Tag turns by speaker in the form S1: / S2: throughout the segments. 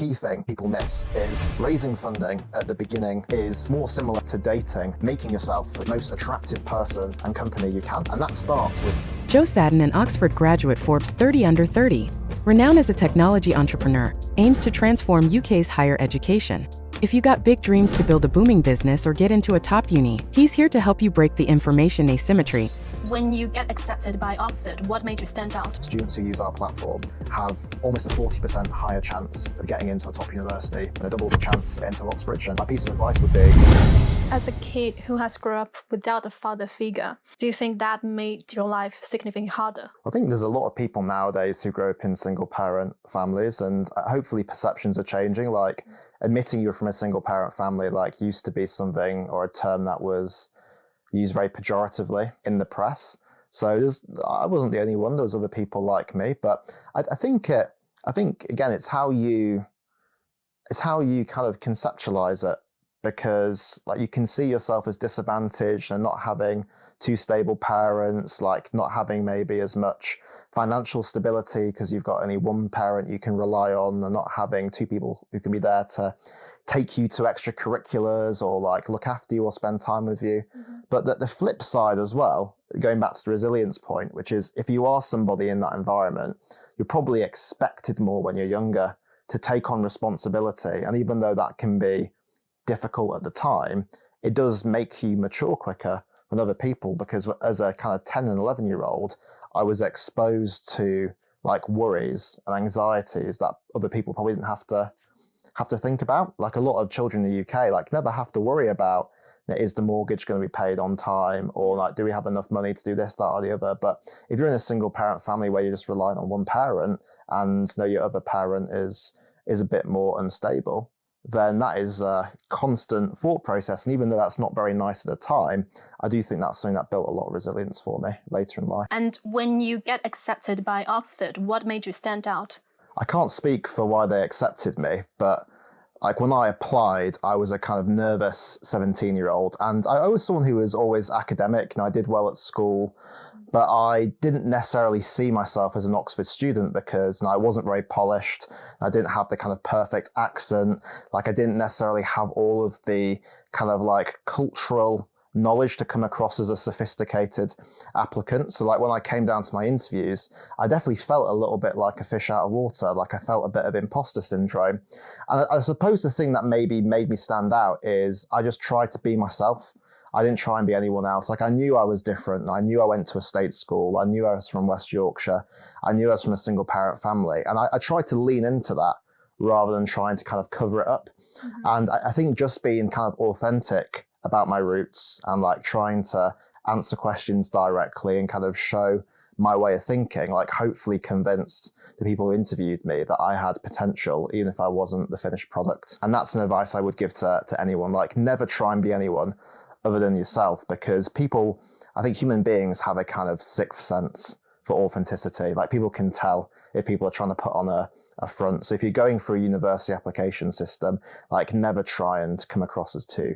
S1: key thing people miss is raising funding at the beginning is more similar to dating, making yourself the most attractive person and company you can. And that starts with
S2: Joe Seddon, an Oxford graduate, Forbes 30 under 30, renowned as a technology entrepreneur, aims to transform UK's higher education. If you got big dreams to build a booming business or get into a top uni, he's here to help you break the information asymmetry.
S3: When you get accepted by Oxford, what made you stand out?
S1: Students who use our platform have almost a 40% higher chance of getting into a top university and it doubles the chance of getting into Oxbridge. And my piece of advice would be,
S3: as a kid who has grown up without a father figure, do you think that made your life significantly harder?
S1: I think there's a lot of people nowadays who grow up in single parent families, and hopefully perceptions are changing. Like admitting you're from a single parent family used to be something or a term that was used very pejoratively in the press. So I wasn't the only one. There was other people like me, but I think again, it's how you kind of conceptualize it, because you can see yourself as disadvantaged and not having two stable parents, not having maybe as much financial stability because you've got only one parent you can rely on, and not having two people who can be there to take you to extracurriculars or look after you or spend time with you. Mm-hmm. But the flip side as well, going back to the resilience point, which is if you are somebody in that environment, you're probably expected more when you're younger to take on responsibility. And even though that can be difficult at the time, it does make you mature quicker than other people, because as a kind of 10 and 11-year-old, I was exposed to worries and anxieties that other people probably didn't have to think about. A lot of children in the UK never have to worry about, is the mortgage going to be paid on time, or do we have enough money to do this, that, or the other. But if you're in a single parent family where you're just relying on one parent and your other parent is a bit more unstable, then that is a constant thought process. And even though that's not very nice at the time, I do think that's something that built a lot of resilience for me later in life.
S3: And when you get accepted by Oxford, what made you stand out?
S1: I can't speak for why they accepted me, but when I applied, I was a kind of nervous 17-year-old, and I was someone who was always academic, and I did well at school, but I didn't necessarily see myself as an Oxford student because I wasn't very polished. I didn't have the kind of perfect accent. I didn't necessarily have all of the kind of cultural knowledge to come across as a sophisticated applicant. So when I came down to my interviews, I definitely felt a little bit like a fish out of water. I felt a bit of imposter syndrome. And I suppose the thing that maybe made me stand out is I just tried to be myself. I didn't try and be anyone else. I knew I was different. I knew I went to a state school. I knew I was from West Yorkshire. I knew I was from a single parent family. And I tried to lean into that rather than trying to kind of cover it up. Mm-hmm. And I think just being kind of authentic about my roots and trying to answer questions directly and kind of show my way of thinking, hopefully convinced the people who interviewed me that I had potential, even if I wasn't the finished product. And that's an advice I would give to anyone. Never try and be anyone other than yourself, because I think human beings have a kind of sixth sense for authenticity. People can tell if people are trying to put on a front. So if you're going through a university application system, never try and come across as too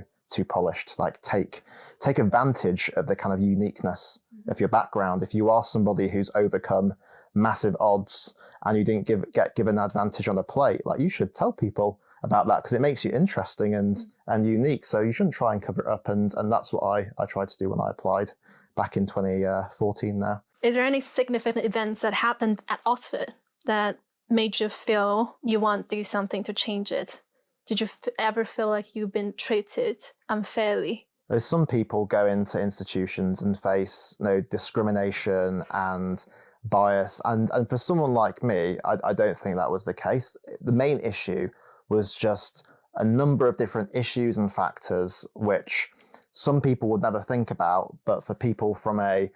S1: polished. Take advantage of the kind of uniqueness of your background. If you are somebody who's overcome massive odds and you didn't get given an advantage on a plate, you should tell people about that, because it makes you interesting and unique. So you shouldn't try and cover it up. And that's what I tried to do when I applied back in 2014 now.
S3: Is there any significant events that happened at Oxford that made you feel you want to do something to change it? Did you ever feel like you've been treated unfairly?
S1: There's some people go into institutions and face discrimination and bias. And for someone like me, I don't think that was the case. The main issue was just a number of different issues and factors which some people would never think about, but for people from a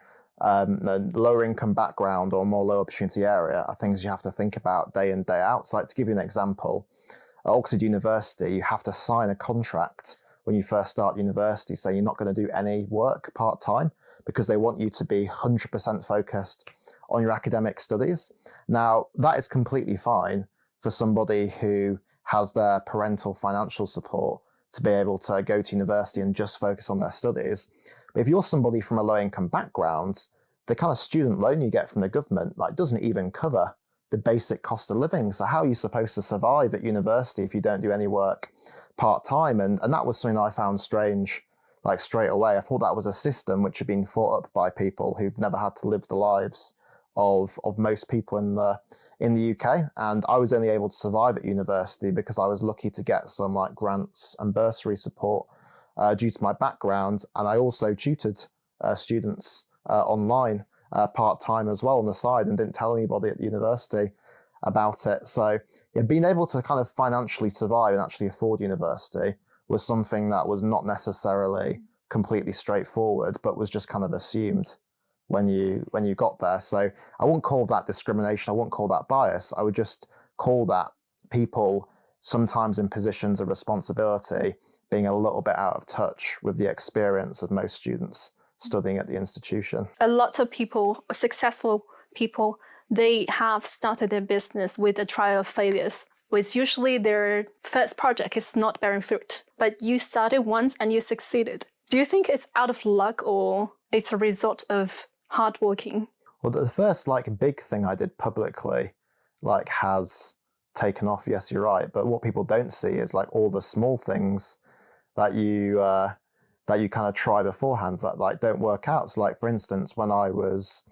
S1: lower income background or more low opportunity area are things you have to think about day in, day out. So to give you an example, at Oxford University, you have to sign a contract when you first start university saying you're not going to do any work part-time, because they want you to be 100% focused on your academic studies. Now, that is completely fine for somebody who has their parental financial support to be able to go to university and just focus on their studies. But if you're somebody from a low income background, the kind of student loan you get from the government doesn't even cover the basic cost of living. So how are you supposed to survive at university if you don't do any work part-time? And that was something I found strange, like straight away. I thought that was a system which had been thought up by people who've never had to live the lives of most people in the UK. And I was only able to survive at university because I was lucky to get some like grants and bursary support due to my background. And I also tutored students online part-time as well on the side, and didn't tell anybody at the university about it. So yeah, being able to kind of financially survive and actually afford university was something that was not necessarily completely straightforward, but was just kind of assumed when you got there. So I wouldn't call that discrimination. I wouldn't call that bias. I would just call that people sometimes in positions of responsibility being a little bit out of touch with the experience of most students studying at the institution.
S3: A lot of people, successful people, they have started their business with a trial of failures, with usually their first project is not bearing fruit. But you started once and you succeeded. Do you think it's out of luck or it's a result of hard working?
S1: Well, the first like big thing I did publicly like has taken off. Yes, you're right. But what people don't see is like all the small things that you kind of try beforehand that like don't work out. So like, for instance, when I was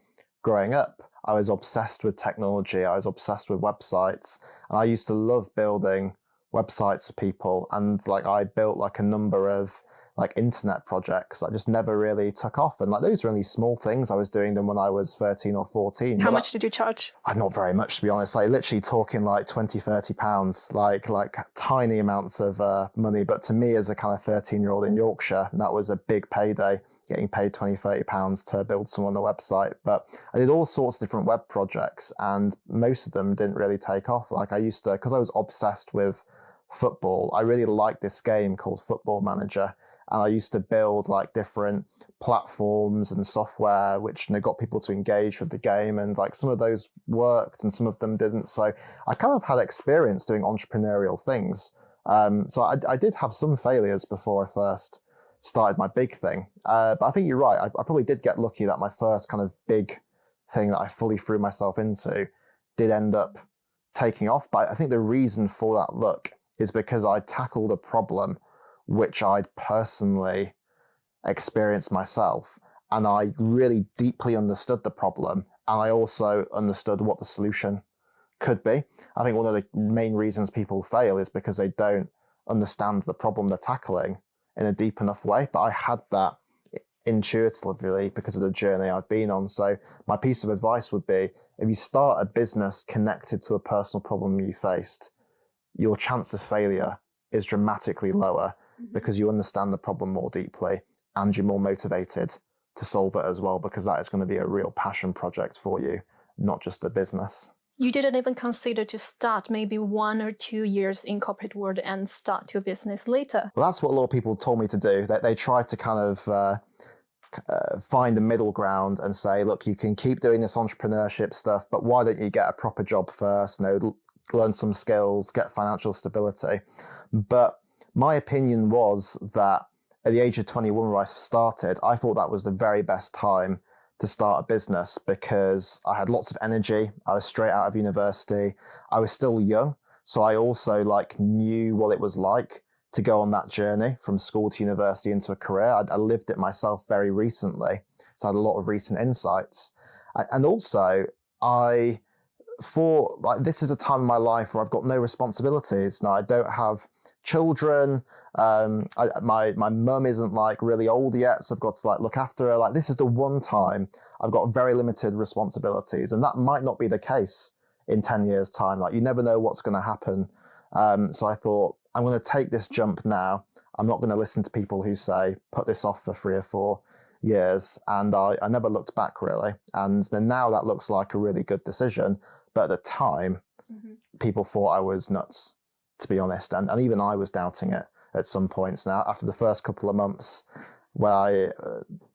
S1: growing up, I was obsessed with technology. I was obsessed with websites, and I used to love building websites for people. And like, I built like a number of like internet projects that just never really took off. And like, those are only small things. I was doing them when I was 13 or 14.
S3: How much did you charge?
S1: Not very much, to be honest. Like literally talking like 20, 30 pounds, like tiny amounts of money. But to me as a kind of 13-year-old in Yorkshire, that was a big payday, getting paid 20, 30 pounds to build someone a website. But I did all sorts of different web projects, and most of them didn't really take off. Like I used to, because I was obsessed with football, I really liked this game called Football Manager. And I used to build like different platforms and software which got people to engage with the game. And like some of those worked and some of them didn't. So I kind of had experience doing entrepreneurial things. So I did have some failures before I first started my big thing. But I think you're right. I probably did get lucky that my first kind of big thing that I fully threw myself into did end up taking off. But I think the reason for that luck is because I tackled a problem which I'd personally experienced myself. And I really deeply understood the problem. And I also understood what the solution could be. I think one of the main reasons people fail is because they don't understand the problem they're tackling in a deep enough way. But I had that intuitively because of the journey I've been on. So my piece of advice would be, if you start a business connected to a personal problem you faced, your chance of failure is dramatically lower, because you understand the problem more deeply and you're more motivated to solve it as well, because that is going to be a real passion project for you, not just a business.
S3: You didn't even consider to start maybe 1 or 2 years in corporate world and start your business later?
S1: Well, that's what a lot of people told me to do. They tried to kind of find a middle ground and say, look, you can keep doing this entrepreneurship stuff, but why don't you get a proper job first, learn some skills, get financial stability. But my opinion was that at the age of 21 where I started, I thought that was the very best time to start a business because I had lots of energy. I was straight out of university. I was still young. So I also knew what it was like to go on that journey from school to university into a career. I lived it myself very recently. So I had a lot of recent insights. And also I thought this is a time in my life where I've got no responsibilities. Now I don't have children. My mum isn't really really yet, so I've got to look after her. This is the one time I've got very limited responsibilities, and that might not be the case in 10 years time. You never know what's going to happen. So I thought, I'm going to take this jump now. I'm not going to listen to people who say put this off for 3 or 4 years, and I never looked back really. And then now that looks like a really good decision, but at the time people thought I was nuts, to be honest, and even I was doubting it at some points. Now, after the first couple of months where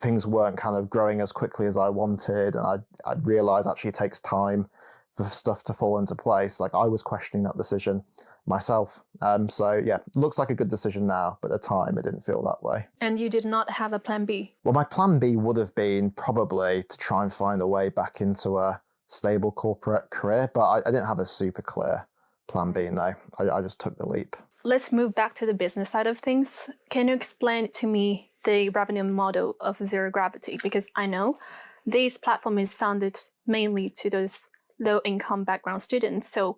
S1: things weren't kind of growing as quickly as I wanted, and I realized actually it takes time for stuff to fall into place, I was questioning that decision myself. So yeah, looks like a good decision now, but at the time it didn't feel that way.
S3: And you did not have a plan B?
S1: Well, my plan B would have been probably to try and find a way back into a stable corporate career, but I didn't have a super clear plan B, no. I just took the leap.
S3: Let's move back to the business side of things. Can you explain to me the revenue model of Zero Gravity? Because I know this platform is founded mainly to those low-income background students. So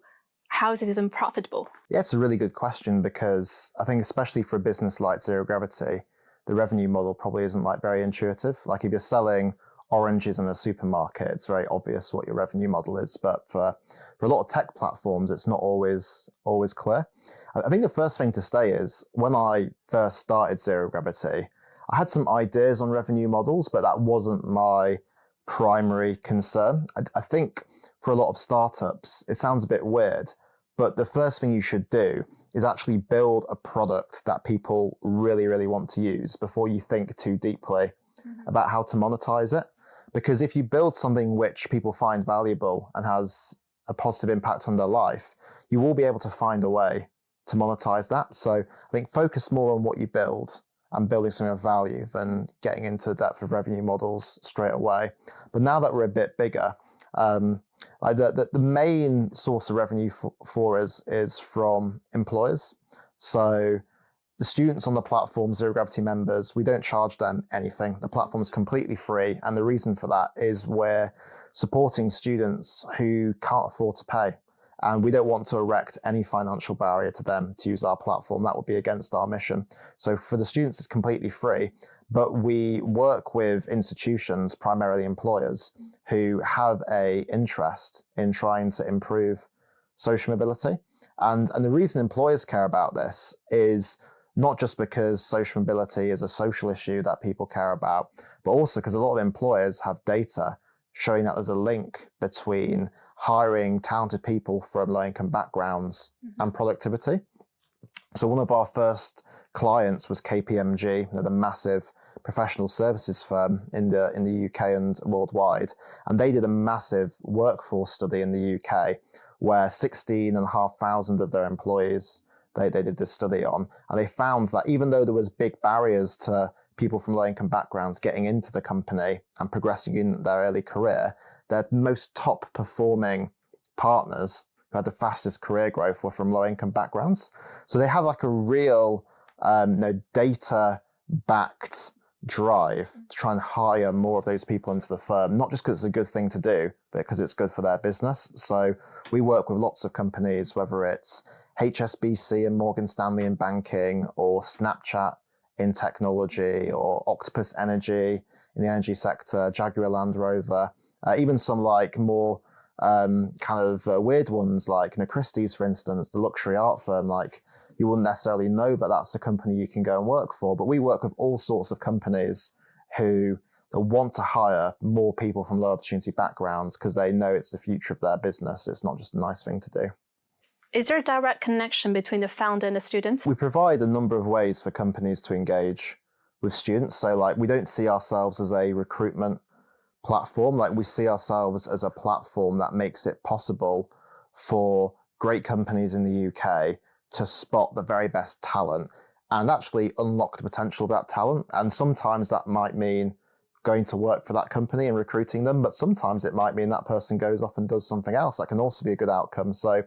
S3: how is it even profitable?
S1: Yeah, it's a really good question, because I think especially for a business like Zero Gravity, the revenue model probably isn't like very intuitive. Like if you're selling oranges in a supermarket, it's very obvious what your revenue model is. But for a lot of tech platforms, it's not always clear. I think the first thing to say is when I first started Zero Gravity, I had some ideas on revenue models, but that wasn't my primary concern. I think for a lot of startups, it sounds a bit weird, but the first thing you should do is actually build a product that people really, really want to use before you think too deeply about how to monetize it. Because if you build something which people find valuable and has a positive impact on their life, you will be able to find a way to monetize that. So I think focus more on what you build and building something of value than getting into the depth of revenue models straight away. But now that we're a bit bigger, the main source of revenue for us is from employers. So the students on the platform, Zero Gravity members, we don't charge them anything. The platform's completely free. And the reason for that is we're supporting students who can't afford to pay. And we don't want to erect any financial barrier to them to use our platform. That would be against our mission. So for the students, it's completely free. But we work with institutions, primarily employers, who have an interest in trying to improve social mobility. And the reason employers care about this is not just because social mobility is a social issue that people care about, but also because a lot of employers have data showing that there's a link between hiring talented people from low-income backgrounds and productivity. So one of our first clients was KPMG, the massive professional services firm in the UK and worldwide. And they did a massive workforce study in the UK where 16,500 of their employees they did this study on. And they found that even though there was big barriers to people from low-income backgrounds getting into the company and progressing in their early career, their most top performing partners who had the fastest career growth were from low-income backgrounds. So they had like a real data-backed drive to try and hire more of those people into the firm, not just because it's a good thing to do, but because it's good for their business. So we work with lots of companies, whether it's HSBC and Morgan Stanley in banking, or Snapchat in technology, or Octopus Energy in the energy sector, Jaguar Land Rover, even some like more weird ones like Christie's, for instance, the luxury art firm. Like you wouldn't necessarily know, but that's a company you can go and work for. But we work with all sorts of companies who want to hire more people from low opportunity backgrounds because they know it's the future of their business. It's not just a nice thing to do.
S3: Is there a direct connection between the founder and the student?
S1: We provide a number of ways for companies to engage with students. So like we don't see ourselves as a recruitment platform. Like we see ourselves as a platform that makes it possible for great companies in the UK to spot the very best talent and actually unlock the potential of that talent. And sometimes that might mean going to work for that company and recruiting them, but sometimes it might mean that person goes off and does something else. That can also be a good outcome. So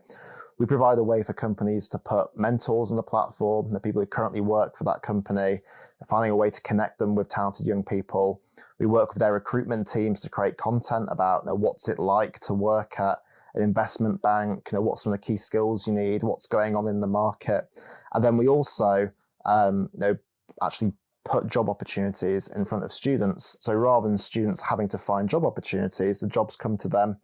S1: we provide a way for companies to put mentors on the platform, the people who currently work for that company, finding a way to connect them with talented young people. We work with their recruitment teams to create content about what's it like to work at an investment bank, what some of the key skills you need, what's going on in the market. And then we also actually put job opportunities in front of students. So rather than students having to find job opportunities, the jobs come to them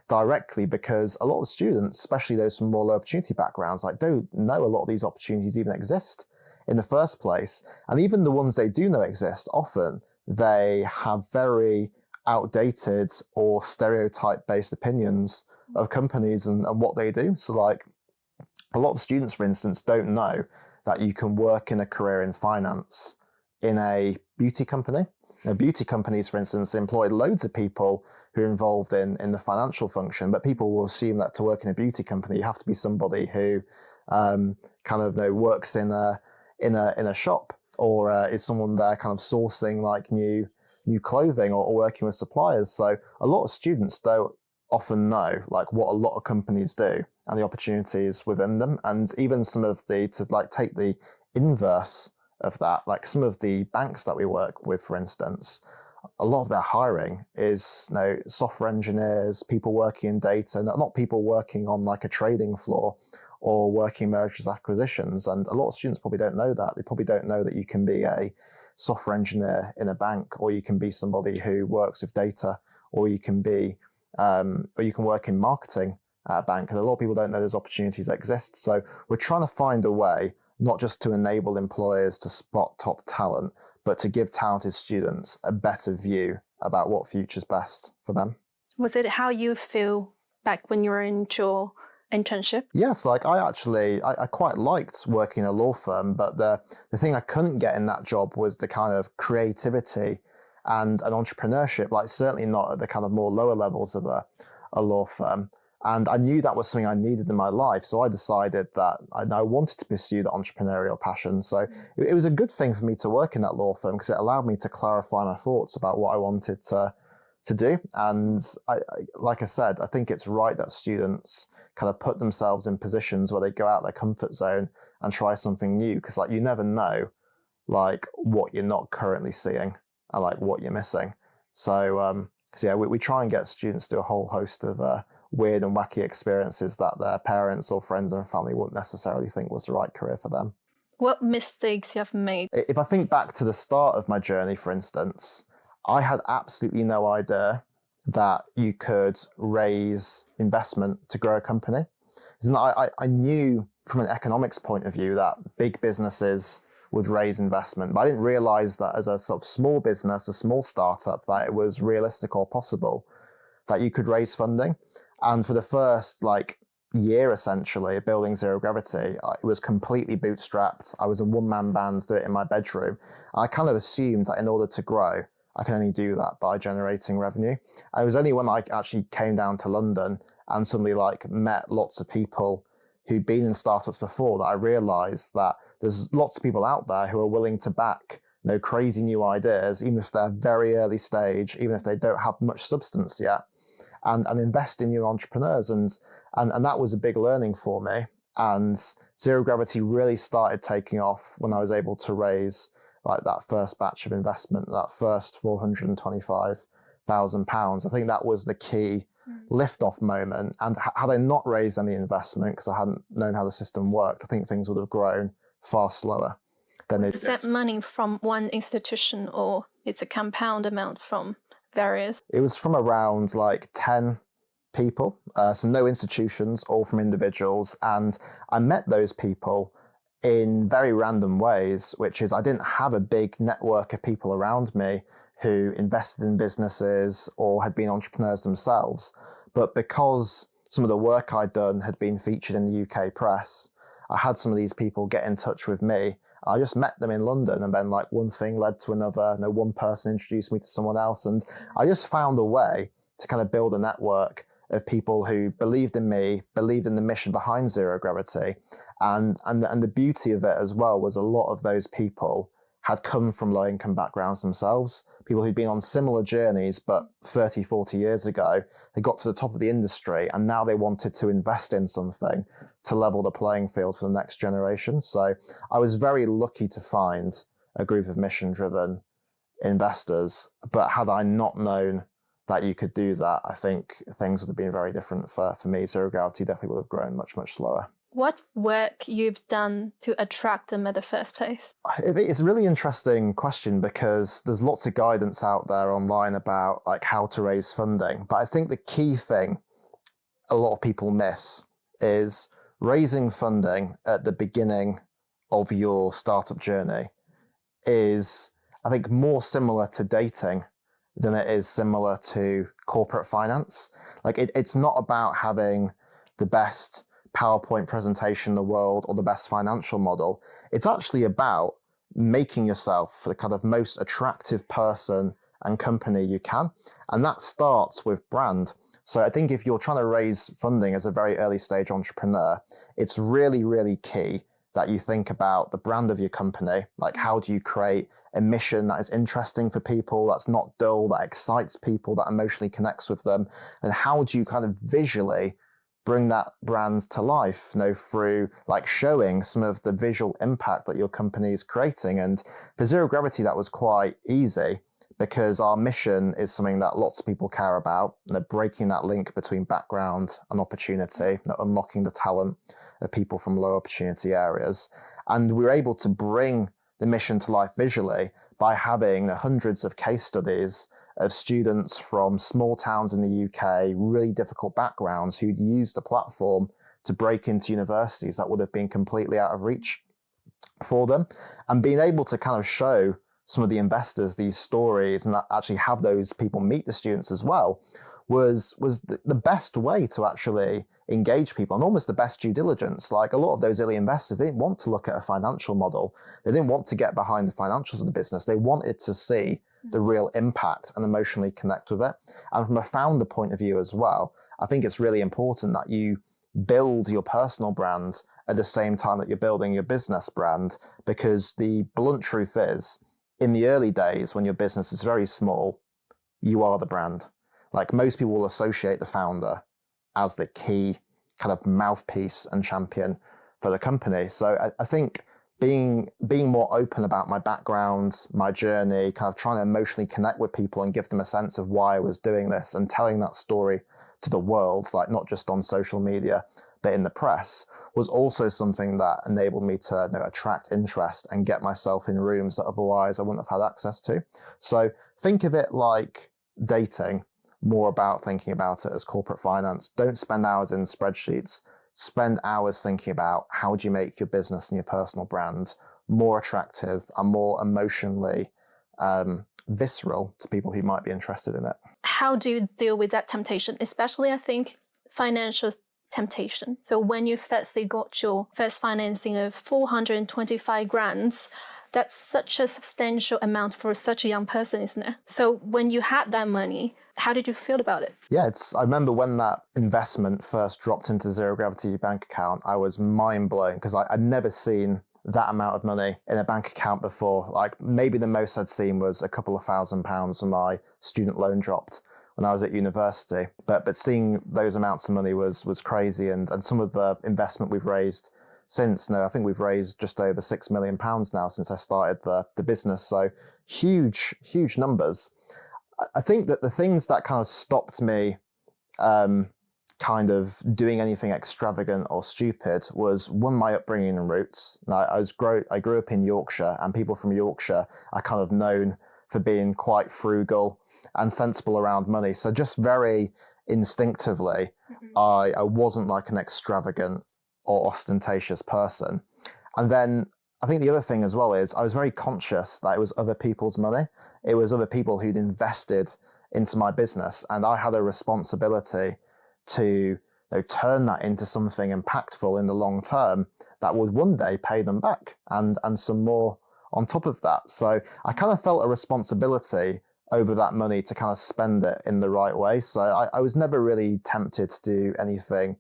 S1: directly, because a lot of students, especially those from more low opportunity backgrounds, don't know a lot of these opportunities even exist in the first place. And even the ones they do know exist, often they have very outdated or stereotype-based opinions of companies and what they do. So like a lot of students, for instance, don't know that you can work in a career in finance in a beauty company. Beauty companies, for instance, employ loads of people who are involved in the financial function, but people will assume that to work in a beauty company, you have to be somebody who works in a shop, or is someone there kind of sourcing like new clothing or working with suppliers. So a lot of students don't often know like what a lot of companies do and the opportunities within them. And even some of the, to like take the inverse of that, like some of the banks that we work with, for instance, a lot of their hiring is, you know, software engineers, people working in data, not people working on like a trading floor or working mergers acquisitions. And a lot of students probably don't know that. They probably don't know that you can be a software engineer in a bank, or you can be somebody who works with data, or you can be, or you can work in marketing at a bank. And a lot of people don't know those opportunities exist. So we're trying to find a way, not just to enable employers to spot top talent, but to give talented students a better view about what future's best for them.
S3: Was it how you feel back when you were in your internship?
S1: Yes, like I quite liked working in a law firm, but the thing I couldn't get in that job was the kind of creativity and an entrepreneurship, like certainly not at the kind of more lower levels of a law firm. And I knew that was something I needed in my life. So I decided that I wanted to pursue the entrepreneurial passion. So it was a good thing for me to work in that law firm because it allowed me to clarify my thoughts about what I wanted to do. And like I said, I think it's right that students kind of put themselves in positions where they go out their comfort zone and try something new. Because like you never know like what you're not currently seeing and like what you're missing. So yeah, we try and get students to do a whole host of weird and wacky experiences that their parents or friends and family wouldn't necessarily think was the right career for them.
S3: What mistakes you have made?
S1: If I think back to the start of my journey, for instance, I had absolutely no idea that you could raise investment to grow a company. I knew from an economics point of view that big businesses would raise investment, but I didn't realize that as a sort of small business, a small startup, that it was realistic or possible that you could raise funding. And for the first year, essentially, building Zero Gravity, it was completely bootstrapped. I was a one-man band, do it in my bedroom. I kind of assumed that in order to grow, I can only do that by generating revenue. And it was only when I actually came down to London and suddenly met lots of people who'd been in startups before that I realized that there's lots of people out there who are willing to back crazy new ideas, even if they're very early stage, even if they don't have much substance yet, and invest in new entrepreneurs. And that was a big learning for me. And Zero Gravity really started taking off when I was able to raise that first batch of investment, that first £425,000. I think that was the key lift-off moment. And had I not raised any investment, because I hadn't known how the system worked, I think things would have grown far slower than they did.
S3: Is that money from one institution, or it's a compound amount from various?
S1: It was from around 10 people, so no institutions, all from individuals. And I met those people in very random ways, which is I didn't have a big network of people around me who invested in businesses or had been entrepreneurs themselves. But because some of the work I'd done had been featured in the UK press, I had some of these people get in touch with me. I just met them in London, and then one thing led to another. One person introduced me to someone else, and I just found a way to kind of build a network of people who believed in me, believed in the mission behind Zero Gravity. And the beauty of it as well was a lot of those people had come from low income backgrounds themselves, people who'd been on similar journeys, but 30, 40 years ago, they got to the top of the industry and now they wanted to invest in something to level the playing field for the next generation. So I was very lucky to find a group of mission-driven investors, but had I not known that you could do that, I think things would have been very different for me. Zero Gravity definitely would have grown much, much slower.
S3: What work you've done to attract them at the first place?
S1: It's a really interesting question because there's lots of guidance out there online about how to raise funding. But I think the key thing a lot of people miss is raising funding at the beginning of your startup journey is, I think, more similar to dating than it is similar to corporate finance. It's not about having the best PowerPoint presentation in the world or the best financial model. It's actually about making yourself the kind of most attractive person and company you can. And that starts with brand. So I think if you're trying to raise funding as a very early stage entrepreneur, it's really, really key that you think about the brand of your company. Like, how do you create a mission that is interesting for people, that's not dull, that excites people, that emotionally connects with them? And how do you kind of visually bring that brand to life, through like showing some of the visual impact that your company is creating? And for Zero Gravity, that was quite easy because our mission is something that lots of people care about. And they're breaking that link between background and opportunity, unlocking the talent of people from low opportunity areas. And we were able to bring the mission to life visually by having hundreds of case studies of students from small towns in the UK, really difficult backgrounds, who'd used the platform to break into universities that would have been completely out of reach for them. And being able to kind of show some of the investors these stories and actually have those people meet the students as well was the best way to actually engage people, and almost the best due diligence. Like, a lot of those early investors, they didn't want to look at a financial model. They didn't want to get behind the financials of the business. They wanted to see the real impact and emotionally connect with it. And from a founder point of view as well, I think it's really important that you build your personal brand at the same time that you're building your business brand, because the blunt truth is, in the early days when your business is very small, you are the brand. Like, most people will associate the founder as the key kind of mouthpiece and champion for the company. So I think being more open about my background, my journey, kind of trying to emotionally connect with people and give them a sense of why I was doing this, and telling that story to the world, like not just on social media, but in the press, was also something that enabled me to attract interest and get myself in rooms that otherwise I wouldn't have had access to. So think of it like dating, more about thinking about it as corporate finance. Don't spend hours in spreadsheets. Spend hours thinking about how do you make your business and your personal brand more attractive and more emotionally visceral to people who might be interested in it.
S3: How do you deal with that temptation? Especially, I think, financial temptation. So when you firstly got your first financing of 425 grand, that's such a substantial amount for such a young person, isn't it? So when you had that money, how did you feel about it?
S1: Yeah, I remember when that investment first dropped into Zero Gravity bank account, I was mind blown, because I'd never seen that amount of money in a bank account before. Like, maybe the most I'd seen was a couple of £1,000s when my student loan dropped when I was at university. But seeing those amounts of money was crazy. And some of the investment we've raised since, I think we've raised just over £6 million now since I started the business. So huge numbers. I think that the things that kind of stopped me kind of doing anything extravagant or stupid was, one, my upbringing and roots. I grew up in Yorkshire, and people from Yorkshire are kind of known for being quite frugal and sensible around money. So just very instinctively, I wasn't like an extravagant or ostentatious person. And then I think the other thing as well is, I was very conscious that it was other people's money. It was other people who'd invested into my business, and I had a responsibility to turn that into something impactful in the long term that would one day pay them back, and some more on top of that. So I kind of felt a responsibility over that money to kind of spend it in the right way. So I was never really tempted to do anything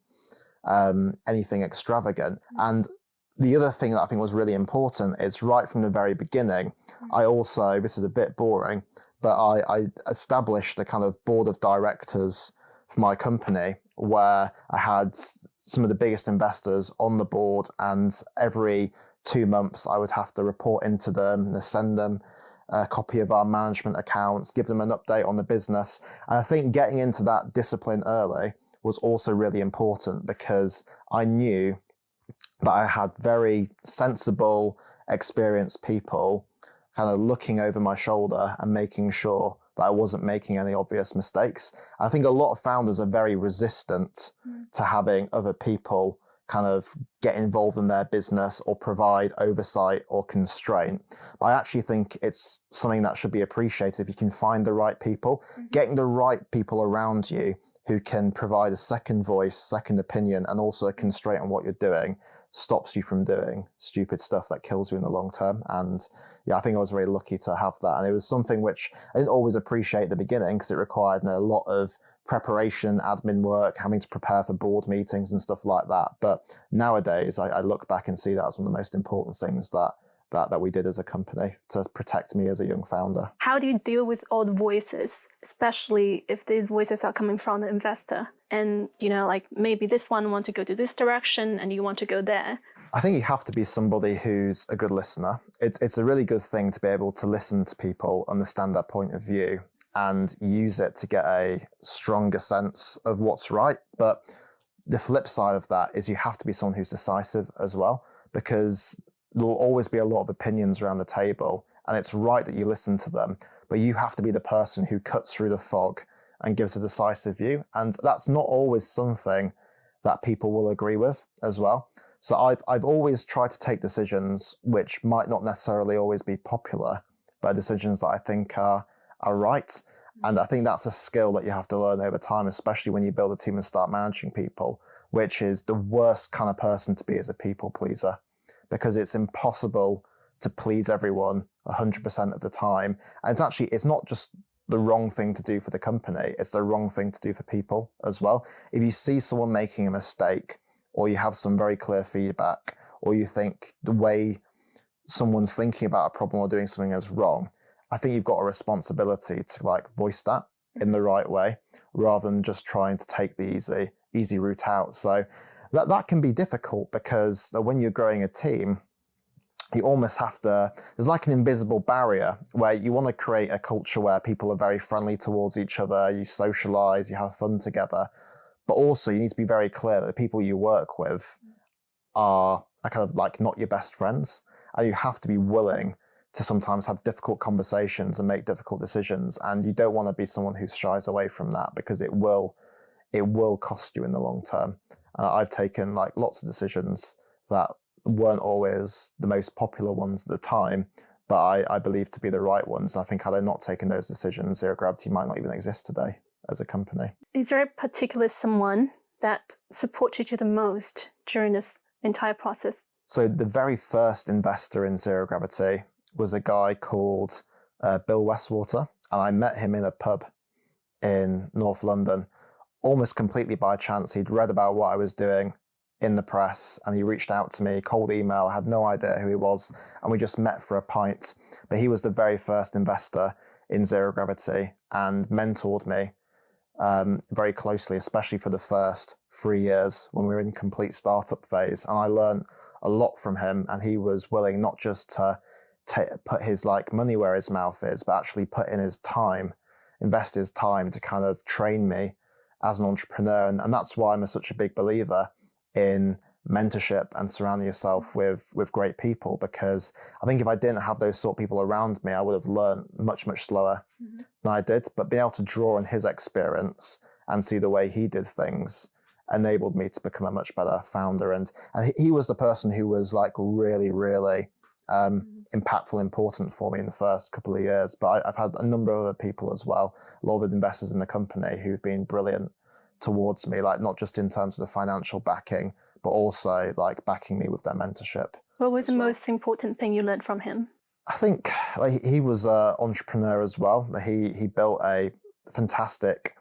S1: extravagant. And the other thing that I think was really important is, right from the very beginning, I also, this is a bit boring, but I established a kind of board of directors for my company, where I had some of the biggest investors on the board, and every 2 months I would have to report into them and send them a copy of our management accounts, give them an update on the business. And I think getting into that discipline early was also really important, because I knew that I had very sensible, experienced people kind of looking over my shoulder and making sure that I wasn't making any obvious mistakes. I think a lot of founders are very resistant to having other people kind of get involved in their business or provide oversight or constraint. But I actually think it's something that should be appreciated if you can find the right people. Getting the right people around you who can provide a second voice, second opinion, and also a constraint on what you're doing stops you from doing stupid stuff that kills you in the long term. And yeah, I think I was very lucky to have that. And it was something which I didn't always appreciate at the beginning, because it required a lot of preparation, admin work, having to prepare for board meetings and stuff like that. But nowadays, I look back and see that as one of the most important things that we did as a company to protect me as a young founder.
S3: How do you deal with all the voices, especially if these voices are coming from the investor? And, like maybe this one want to go to this direction and you want to go there.
S1: I think you have to be somebody who's a good listener. It's a really good thing to be able to listen to people, understand their point of view, and use it to get a stronger sense of what's right. But the flip side of that is you have to be someone who's decisive as well, because there'll always be a lot of opinions around the table, and it's right that you listen to them, but you have to be the person who cuts through the fog and gives a decisive view. And that's not always something that people will agree with as well. So I've always tried to take decisions which might not necessarily always be popular, but decisions that I think are right. And I think that's a skill that you have to learn over time, especially when you build a team and start managing people, which is the worst kind of person to be as a people pleaser, because it's impossible to please everyone 100% of the time. And it's not just the wrong thing to do for the company, it's the wrong thing to do for people as well. If you see someone making a mistake, or you have some very clear feedback, or you think the way someone's thinking about a problem or doing something is wrong, I think you've got a responsibility to voice that in the right way, rather than just trying to take the easy route out. So that can be difficult, because when you're growing a team, you almost have to, there's like an invisible barrier where you want to create a culture where people are very friendly towards each other, you socialize, you have fun together. But also you need to be very clear that the people you work with are kind of not your best friends. And you have to be willing to sometimes have difficult conversations and make difficult decisions. And you don't want to be someone who shies away from that, because it will cost you in the long term. I've taken lots of decisions that weren't always the most popular ones at the time, but I believe to be the right ones. I think had I not taken those decisions, Zero Gravity might not even exist today as a company.
S3: Is there a particular someone that supported you the most during this entire process?
S1: So the very first investor in Zero Gravity was a guy called Bill Westwater, and I met him in a pub in North London, almost completely by chance. He'd read about what I was doing in the press, and he reached out to me, cold email. I had no idea who he was, and we just met for a pint. But he was the very first investor in Zero Gravity and mentored me very closely, especially for the first 3 years when we were in complete startup phase. And I learned a lot from him, and he was willing not just to put his money where his mouth is, but actually put in his time, invest his time to kind of train me as an entrepreneur. And that's why I'm such a big believer in mentorship and surrounding yourself with great people, because I think if I didn't have those sort of people around me, I would have learned much slower than I did. But being able to draw on his experience and see the way he did things enabled me to become a much better founder. And he was the person who was really impactful, important for me in the first couple of years. But I've had a number of other people as well, a lot of investors in the company who've been brilliant towards me, not just in terms of the financial backing, but also backing me with their mentorship.
S3: What was the most important thing you learned from him?
S1: I think he was an entrepreneur as well. He built a fantastic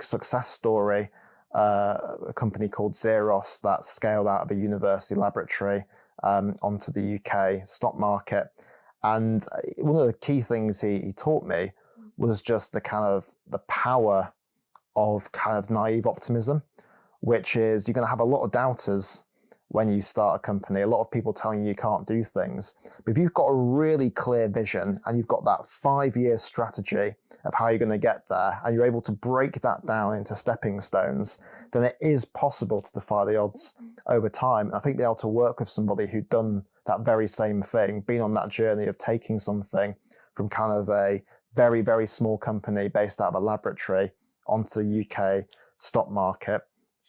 S1: success story, a company called Xeros that scaled out of a university laboratory onto the UK stock market. And one of the key things he taught me was just the power of kind of naive optimism, which is you're going to have a lot of doubters when you start a company, a lot of people telling you can't do things. But if you've got a really clear vision and you've got that 5-year strategy of how you're going to get there, and you're able to break that down into stepping stones, then it is possible to defy the odds over time. And I think being able to work with somebody who'd done that very same thing, been on that journey of taking something from kind of a very, very small company based out of a laboratory onto the UK stock market,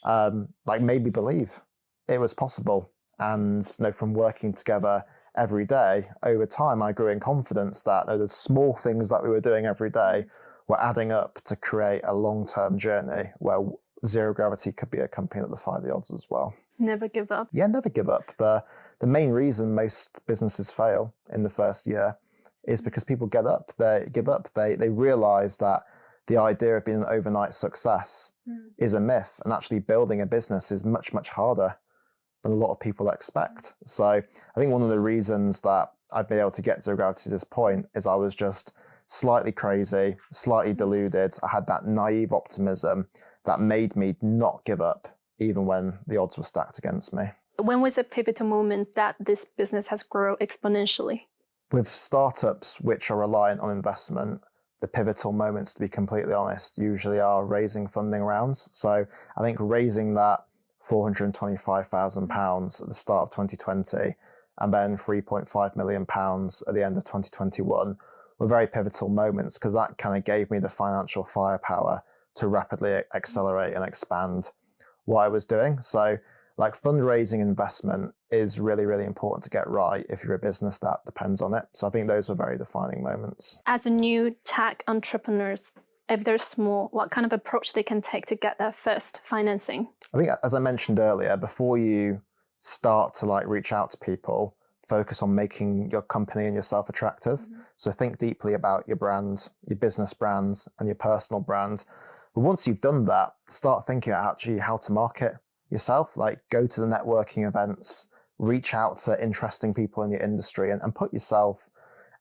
S1: made me believe it was possible. And from working together every day, over time, I grew in confidence that the small things that we were doing every day were adding up to create a long-term journey where Zero Gravity could be a company that defied the odds as well.
S3: Never give up.
S1: Yeah, never give up. The main reason most businesses fail in the first year is because people give up. They realize that the idea of being an overnight success is a myth, and actually building a business is much, much harder than a lot of people expect. So I think one of the reasons that I've been able to get zero gravity to this point is I was just slightly crazy, slightly deluded. I had that naive optimism that made me not give up even when the odds were stacked against me.
S3: When was a pivotal moment that this business has grown exponentially?
S1: With startups which are reliant on investment, the pivotal moments, to be completely honest, usually are raising funding rounds. So I think raising that £425,000 at the start of 2020 and then £3.5 million at the end of 2021 were very pivotal moments, because that kind of gave me the financial firepower to rapidly accelerate and expand what I was doing. So like fundraising investment is really, really important to get right if you're a business that depends on it. So I think those were very defining moments.
S3: As a new tech entrepreneurs, if they're small, what kind of approach they can take to get their first financing?
S1: I think, as I mentioned earlier, before you start to like reach out to people, focus on making your company and yourself attractive. So think deeply about your brand, your business brands, and your personal brand. But once you've done that, start thinking about actually how to market yourself. Like go to the networking events, reach out to interesting people in your industry, and put yourself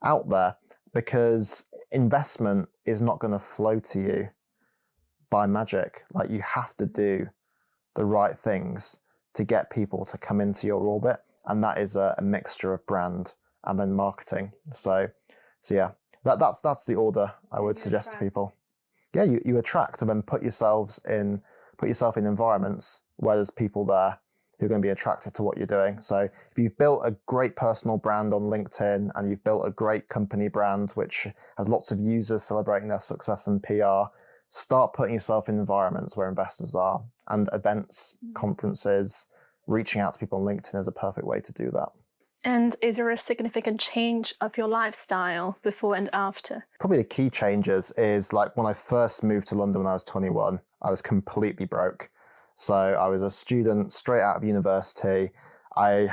S1: out there, because investment is not going to flow to you by magic. Like you have to do the right things to get people to come into your orbit. And that is a mixture of brand and then marketing. So yeah, that's the order I would suggest to people. Yeah, you attract and then put yourself in environments where there's people there who are going to be attracted to what you're doing. So if you've built a great personal brand on LinkedIn and you've built a great company brand which has lots of users celebrating their success and PR, start putting yourself in environments where investors are, and events, conferences, reaching out to people on LinkedIn is a perfect way to do that.
S3: And is there a significant change of your lifestyle before and after?
S1: Probably the key changes is like when I first moved to London when I was 21, I was completely broke. So I was a student straight out of university. I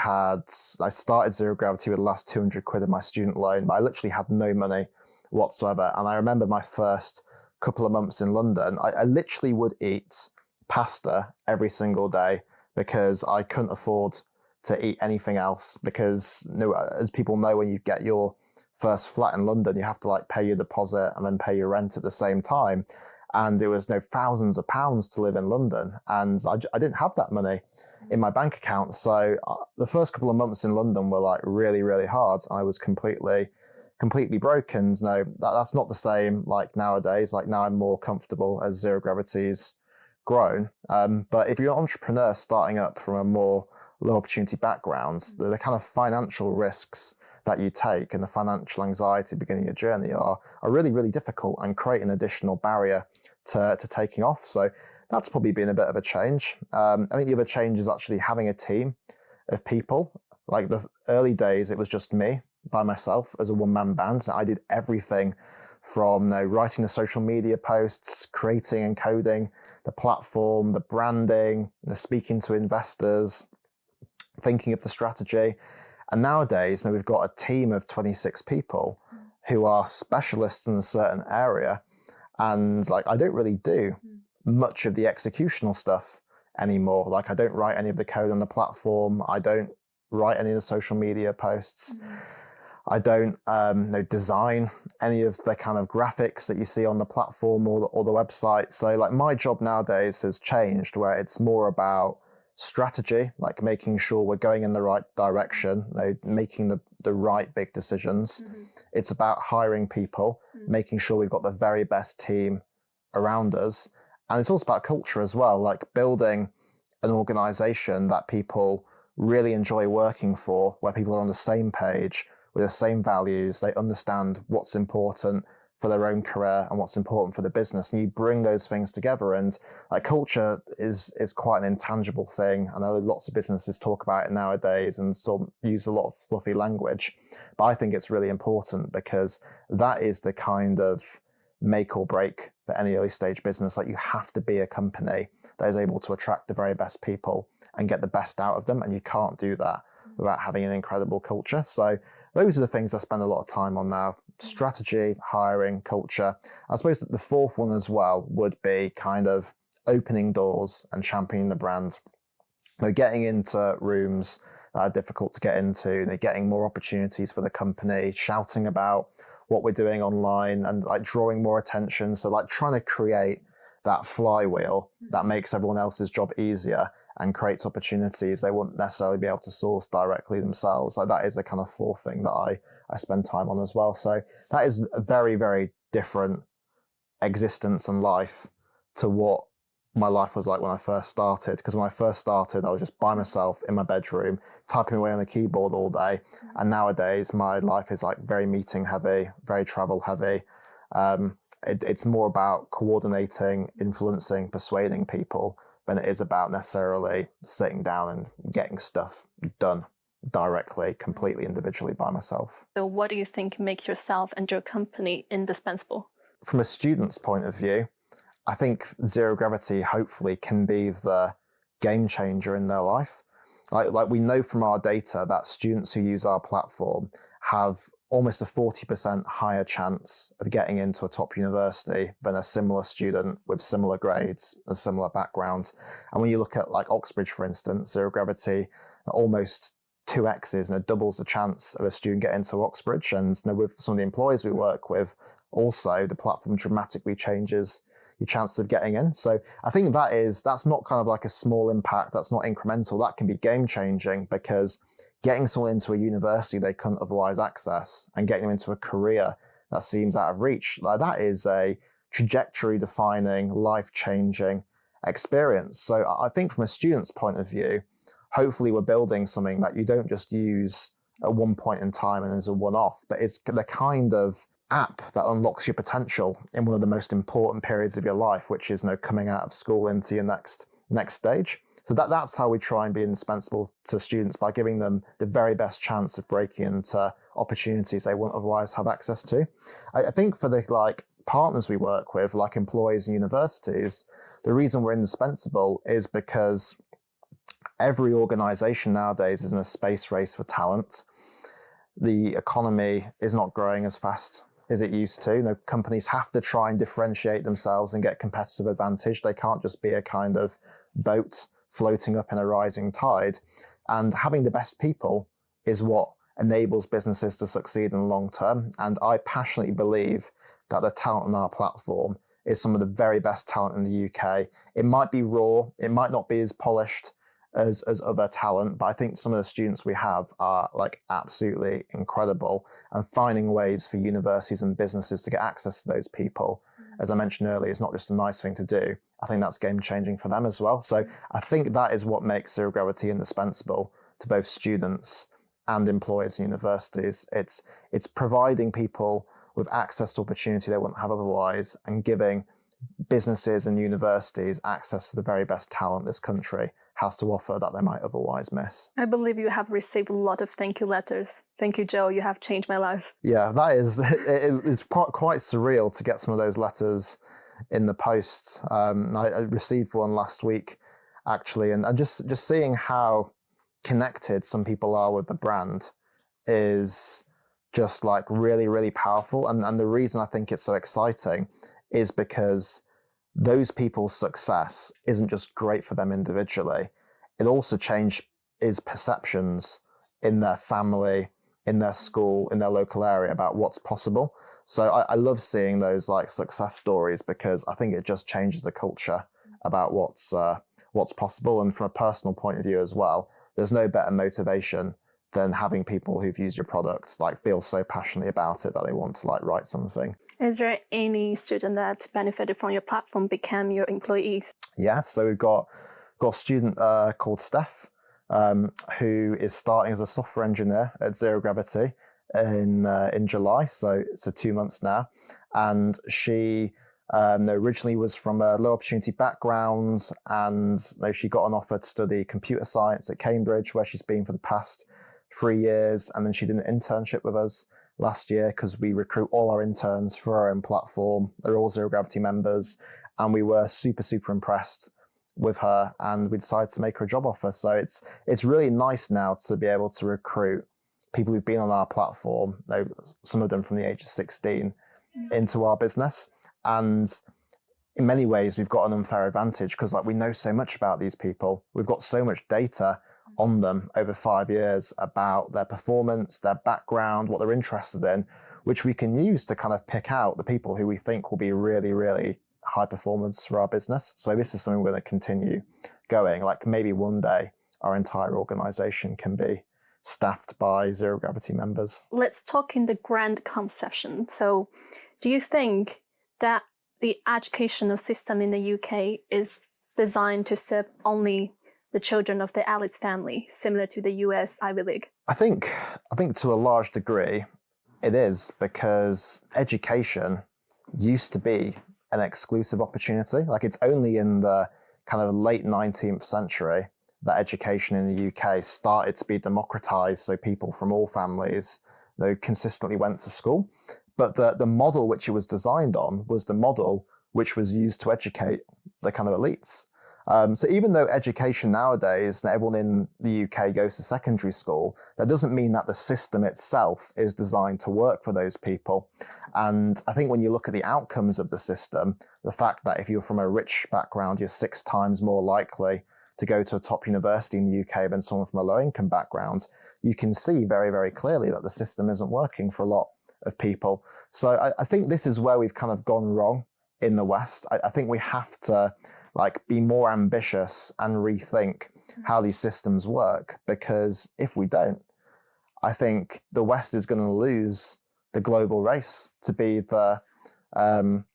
S1: started Zero Gravity with the last 200 quid of my student loan, but I literally had no money whatsoever. And I remember my first couple of months in London, I literally would eat pasta every single day because I couldn't afford to eat anything else, because as people know, when you get your first flat in London, you have to like pay your deposit and then pay your rent at the same time. And it was thousands of pounds to live in London. And I didn't have that money in my bank account. So the first couple of months in London were like really, really hard. I was completely broke. And that's not the same like nowadays. Like now I'm more comfortable as Zero Gravity's grown. But if you're an entrepreneur starting up from a more low opportunity backgrounds, the kind of financial risks that you take and the financial anxiety beginning your journey are really, really difficult and create an additional barrier to taking off. So that's probably been a bit of a change. I think the other change is actually having a team of people. Like the early days, it was just me by myself as a one-man band. So I did everything from writing the social media posts, creating and coding the platform, the branding, speaking to investors, thinking of the strategy. And nowadays, we've got a team of 26 people who are specialists in a certain area. And like, I don't really do much of the executional stuff anymore. Like I don't write any of the code on the platform. I don't write any of the social media posts. I don't design any of the kind of graphics that you see on the platform or the website. So like my job nowadays has changed, where it's more about strategy, like making sure we're going in the right direction, making the right big decisions. It's about hiring people, making sure we've got the very best team around us. And it's also about culture as well, like building an organization that people really enjoy working for, where people are on the same page with the same values. They understand what's important for their own career and what's important for the business. And you bring those things together, and like culture is quite an intangible thing. I know lots of businesses talk about it nowadays and sort of use a lot of fluffy language, but I think it's really important because that is the kind of make or break for any early stage business. Like you have to be a company that is able to attract the very best people and get the best out of them. And you can't do that without having an incredible culture. So those are the things I spend a lot of time on now. strategy, hiring, culture. I suppose that the fourth one as well would be kind of opening doors and championing the brand. Getting into rooms that are difficult to get into, getting more opportunities for the company, shouting about what we're doing online and like drawing more attention. So like trying to create that flywheel that makes everyone else's job easier and creates opportunities they wouldn't necessarily be able to source directly themselves. Like that is a kind of fourth thing that I spend time on as well. So that is a very, very different existence and life to what my life was like when I first started. Because when I first started, I was just by myself in my bedroom, typing away on the keyboard all day. And nowadays, my life is like very meeting heavy, very travel heavy. It's more about coordinating, influencing, persuading people than it is about necessarily sitting down and getting stuff done directly, completely individually by myself.
S3: So what do you think makes yourself and your company indispensable?
S1: From a student's point of view, I think zero gravity hopefully can be the game changer in their life. Like we know from our data that students who use our platform have almost a 40% higher chance of getting into a top university than a similar student with similar grades, a similar background. And when you look at like Oxbridge, for instance, zero gravity almost 2x's and it doubles the chance of a student getting into Oxbridge. And with some of the employers we work with, also the platform dramatically changes your chances of getting in. So I think that's not kind of like a small impact, that's not incremental, that can be game changing, because getting someone into a university they couldn't otherwise access and getting them into a career that seems out of reach, like that is a trajectory defining, life changing experience. So I think from a student's point of view, hopefully we're building something that you don't just use at one point in time and as a one-off, but it's the kind of app that unlocks your potential in one of the most important periods of your life, which is coming out of school into your next stage. So that's how we try and be indispensable to students, by giving them the very best chance of breaking into opportunities they wouldn't otherwise have access to. I think for the partners we work with, like employees and universities, the reason we're indispensable is because every organization nowadays is in a space race for talent. The economy is not growing as fast as it used to. Companies have to try and differentiate themselves and get competitive advantage. They can't just be a kind of boat floating up in a rising tide. And having the best people is what enables businesses to succeed in the long term. And I passionately believe that the talent on our platform is some of the very best talent in the UK. It might be raw, it might not be as polished as other talent, but I think some of the students we have are absolutely incredible, and finding ways for universities and businesses to get access to those people, as I mentioned earlier, is not just a nice thing to do. I think that's game changing for them as well. So I think that is what makes zero gravity indispensable to both students and employers and universities. It's providing people with access to opportunity they wouldn't have otherwise, and giving businesses and universities access to the very best talent this country has to offer that they might otherwise miss.
S3: I believe you have received a lot of thank you letters. Thank you, Joe. You have changed my life.
S1: Yeah, that is, it is quite surreal to get some of those letters in the post. I received one last week, actually, and just seeing how connected some people are with the brand is just really, really powerful. And the reason I think it's so exciting is because those people's success isn't just great for them individually. It also changes perceptions in their family, in their school, in their local area about what's possible. So I love seeing those success stories, because I think it just changes the culture about what's possible. And from a personal point of view as well, there's no better motivation than having people who've used your product feel so passionately about it that they want to write something.
S3: Is there any student that benefited from your platform became your employees?
S1: Yeah, so we've got a student called Steph, who is starting as a software engineer at Zero Gravity in July, so it's 2 months now. And she originally was from a low opportunity background, and she got an offer to study computer science at Cambridge, where she's been for the past 3 years. And then she did an internship with us last year, because we recruit all our interns for our own platform. They're all Zero Gravity members, and we were super, super impressed with her, and we decided to make her a job offer. So it's really nice now to be able to recruit people who've been on our platform, some of them from the age of 16, into our business. And in many ways, we've got an unfair advantage because we know so much about these people. We've got so much data on them over 5 years about their performance, their background, what they're interested in, which we can use to kind of pick out the people who we think will be really, really high performers for our business. So this is something we're going to continue going. Maybe one day our entire organization can be staffed by zero gravity members.
S3: Let's talk in the grand conception. So do you think that the educational system in the UK is designed to serve only the children of the elite family, similar to the US Ivy League?
S1: I think to a large degree it is, because education used to be an exclusive opportunity. It's only in the kind of late 19th century that education in the UK started to be democratized, so people from all families consistently went to school. But the model which it was designed on was the model which was used to educate the kind of elites. So even though education nowadays, everyone in the UK goes to secondary school, that doesn't mean that the system itself is designed to work for those people. And I think when you look at the outcomes of the system, the fact that if you're from a rich background, you're 6 times more likely to go to a top university in the UK than someone from a low-income background, you can see very, very clearly that the system isn't working for a lot of people. So I think this is where we've kind of gone wrong in the West. I think we have to be more ambitious and rethink how these systems work, because if we don't, I think the West is going to lose the global race to be the kind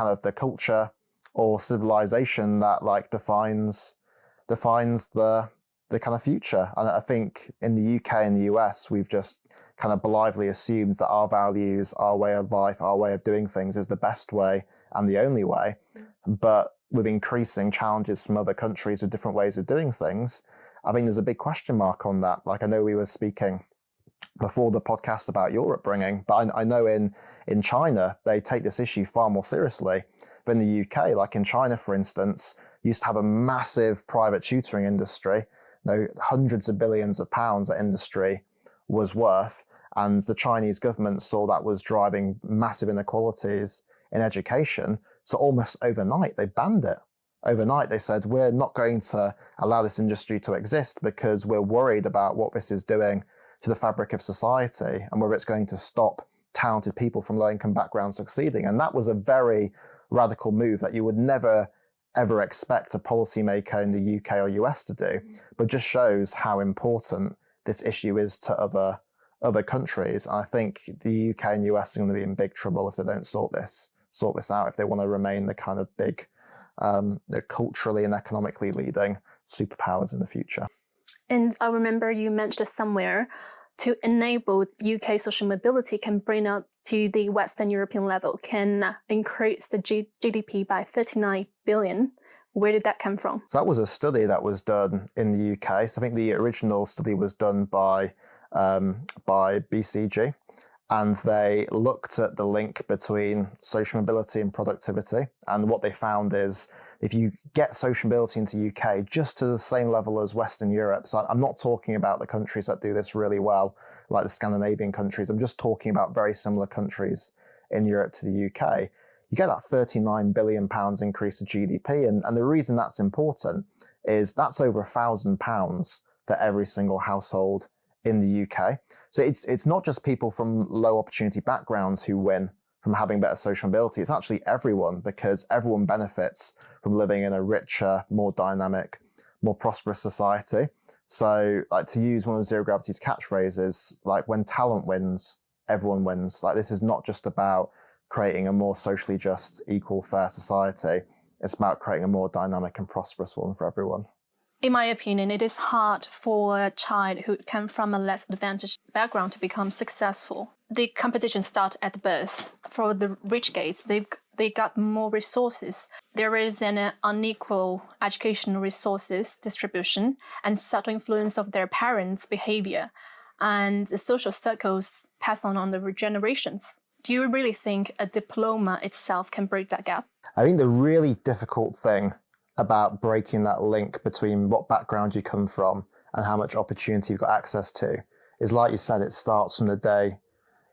S1: of the culture or civilization that defines the kind of future. And I think in the UK and the US, we've just kind of blithely assumed that our values, our way of life, our way of doing things is the best way and the only way. But with increasing challenges from other countries with different ways of doing things, I think there's a big question mark on that. I know we were speaking before the podcast about your upbringing, but I know in China, they take this issue far more seriously than the UK. In China, for instance, used to have a massive private tutoring industry, hundreds of billions of pounds that industry was worth. And the Chinese government saw that was driving massive inequalities in education. So almost overnight, they banned it. Overnight, they said, we're not going to allow this industry to exist because we're worried about what this is doing to the fabric of society and whether it's going to stop talented people from low-income backgrounds succeeding. And that was a very radical move that you would never, ever expect a policymaker in the UK or US to do, but just shows how important this issue is to other countries. I think the UK and US are going to be in big trouble if they don't sort this out, if they want to remain the kind of big, culturally and economically leading superpowers in the future.
S3: And I remember you mentioned somewhere to enable UK social mobility can bring up to the Western European level, can increase the GDP by 39 billion. Where did that come from?
S1: So that was a study that was done in the UK. So I think the original study was done by BCG, and they looked at the link between social mobility and productivity. And what they found is if you get social mobility into the UK just to the same level as Western Europe, so I'm not talking about the countries that do this really well, like the Scandinavian countries, I'm just talking about very similar countries in Europe to the UK, you get that £39 billion increase in GDP. And the reason that's important is that's over £1,000 for every single household in the UK. So it's not just people from low opportunity backgrounds who win from having better social mobility. It's actually everyone, because everyone benefits from living in a richer, more dynamic, more prosperous society. So to use one of Zero Gravity's catchphrases, when talent wins, everyone wins. This is not just about creating a more socially just, equal, fair society. It's about creating a more dynamic and prosperous one for everyone.
S3: In my opinion, it is hard for a child who comes from a less advantaged background to become successful. The competition starts at birth. For the rich kids, they got more resources. There is an unequal educational resources distribution and subtle influence of their parents' behavior, and the social circles pass on the generations. Do you really think a diploma itself can break that gap?
S1: I think the really difficult thing about breaking that link between what background you come from and how much opportunity you've got access to is, like you said, it starts from the day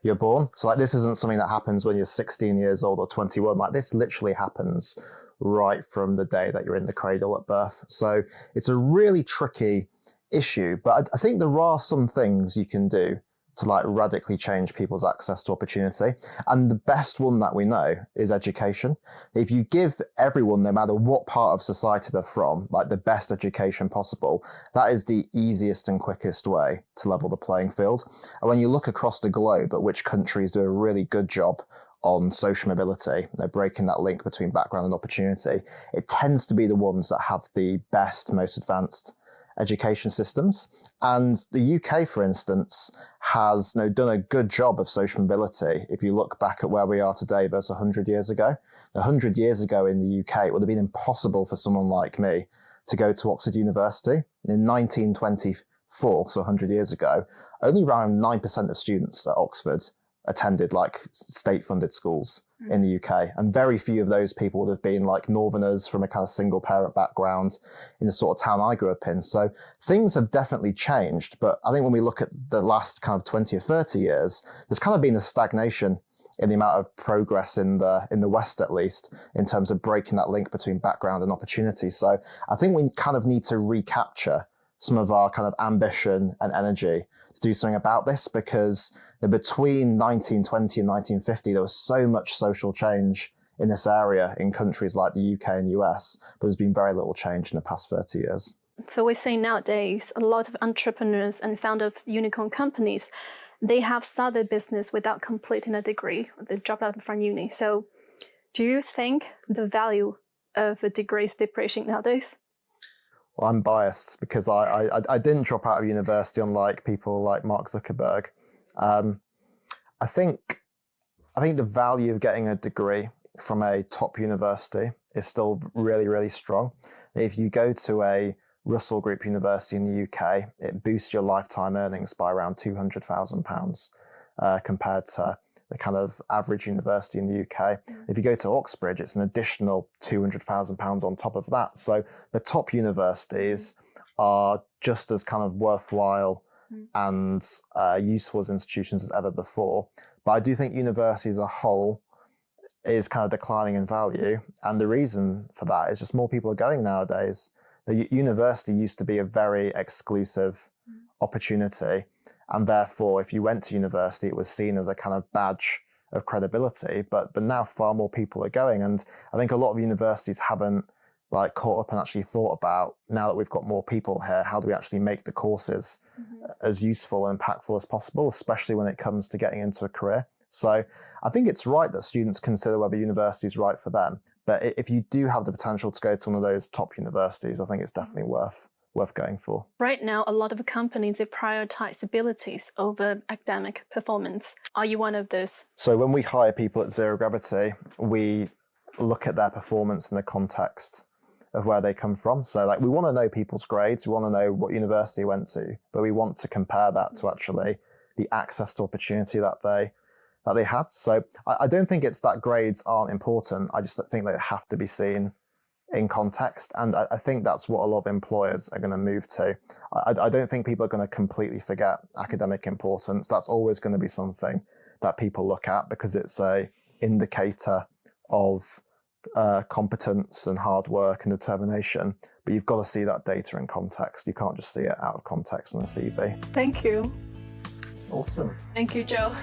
S1: you're born. So like, this isn't something that happens when you're 16 years old or 21. Like, this literally happens right from the day that you're in the cradle at birth. So it's a really tricky issue, but I think there are some things you can do to like radically change people's access to opportunity. And the best one that we know is education. If you give everyone, no matter what part of society they're from, like the best education possible, that is the easiest and quickest way to level the playing field. And when you look across the globe at which countries do a really good job on social mobility, they're breaking that link between background and opportunity, it tends to be the ones that have the best, most advanced education systems. And the UK, for instance, has done a good job of social mobility. If you look back at where we are today versus 100 years ago, 100 years ago in the UK, it would have been impossible for someone like me to go to Oxford University. In 1924, so 100 years ago, only around 9% of students at Oxford attended like state-funded schools in the UK. And very few of those people would have been like northerners from a kind of single parent background in the sort of town I grew up in. So things have definitely changed. But I think when we look at the last kind of 20 or 30 years, there's kind of been a stagnation in the amount of progress in the West, at least, in terms of breaking that link between background and opportunity. So I think we kind of need to recapture some of our kind of ambition and energy to do something about this, because between 1920 and 1950, there was so much social change in this area in countries like the UK and US, but there's been very little change in the past 30 years.
S3: So we're seeing nowadays a lot of entrepreneurs and founders of unicorn companies, they have started business without completing a degree. They dropped out from uni. So do you think the value of a degree is depreciating nowadays?
S1: Well, I'm biased because I didn't drop out of university, unlike people like Mark Zuckerberg. I think the value of getting a degree from a top university is still really, really strong. If you go to a Russell Group University in the UK, it boosts your lifetime earnings by around £200,000 compared to the kind of average university in the UK. If you go to Oxbridge, it's an additional £200,000 on top of that. So the top universities are just as kind of worthwhile and useful as institutions as ever before. But I do think university as a whole is kind of declining in value. And the reason for that is just more people are going nowadays. The university used to be a very exclusive opportunity. And therefore, if you went to university, it was seen as a kind of badge of credibility. But now far more people are going. And I think a lot of universities haven't like caught up and actually thought about, now that we've got more people here, how do we actually make the courses as useful and impactful as possible, especially when it comes to getting into a career. So I think it's right that students consider whether university is right for them. But if you do have the potential to go to one of those top universities, I think it's definitely worth going for.
S3: Right now, a lot of companies, they prioritize abilities over academic performance. Are you one of those? So
S1: when we hire people at Zero Gravity, we look at their performance in the context of where they come from. So like, we want to know people's grades, we want to know what university they went to, but we want to compare that to actually the access to opportunity that they had. So I don't think it's that grades aren't important. I just think they have to be seen in context. And I think that's what a lot of employers are going to move to. I don't think people are going to completely forget academic importance. That's always going to be something that people look at because it's a indicator of competence and hard work and determination. But you've got to see that data in context. You can't just see it out of context on a CV.
S3: Thank you.
S1: Awesome.
S3: Thank you, Joe.